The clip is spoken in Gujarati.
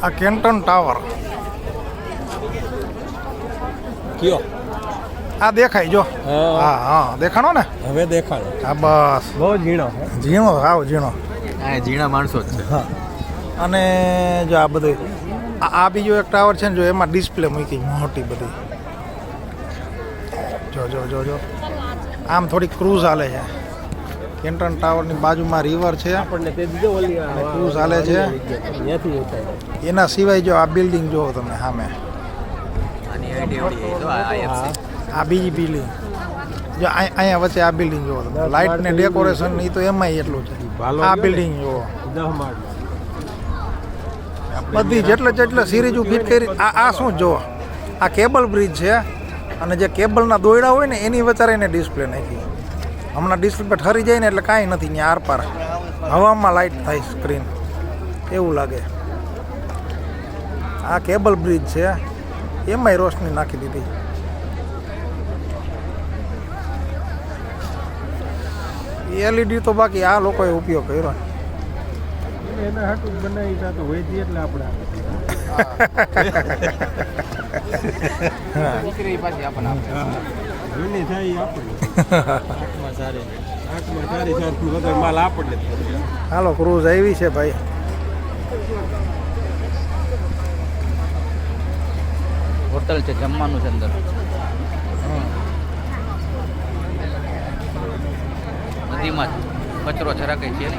આ કેન્ટન ટાવર કયો આ દેખાય જો. હા હા દેખાણો ને હવે દેખાડો. હા બસ બહુ ઝીણો ઝીણો હાવ ઝીણો. હા ઝીણા માણસો જ છે. હા અને જો આ બધું આ બીજો એક ટાવર છે ને જો એમાં ડિસ્પ્લે મૂકી મોટી બધી. જો જો જો જો આમ થોડી ક્રૂઝ હાલે છે. કેન્ટન ટાવરની બાજુમાં રિવર છે આપણને તે દીધો ઓલી અને ક્રૂઝ હાલે છે. ત્યાંથી ઉતાર્યો. એના સિવાય જો આ બિલ્ડિંગ જુઓ તમે સામે આ બીજી બિલ્ડિંગ જો અહીંયા વચ્ચે આ બિલ્ડિંગ જુઓ તમે લાઇટ ને ડેકોરેશન એ તો એમાંય એટલું છે. આ બિલ્ડિંગ જુઓ 10 માળ બધી જેટલે સિરીઝ ફિટ કરી. આ શું જુઓ આ કેબલ બ્રિજ છે અને જે કેબલના દોયડા હોય ને એની વચારે એને ડિસ્પ્લે નાખી. હમણાં ડિસ્પ્લે ઠરી જાય ને એટલે કાંઈ નથી ત્યાં આરપાર હવામાં લાઇટ થાય સ્ક્રીન એવું લાગે. આ કેબલ બ્રિજ છે એમાંય રોશની નાખી દીધી. એલઈડી તો બાકી આ લોકોએ ઉપયોગ કર્યો. એના હાટું બનાવી તો વૈધી એટલે આપણે દીકરી પાછી આપણને જૂની થાય આપણે આંખમાં સારી વધારે માલ આપણને. હાલો ક્રૂઝ આવી છે ભાઈ. હોટલ છે જમવાનું છે અંદર નદીમાં કચરો જરા કઈ છે નહીં.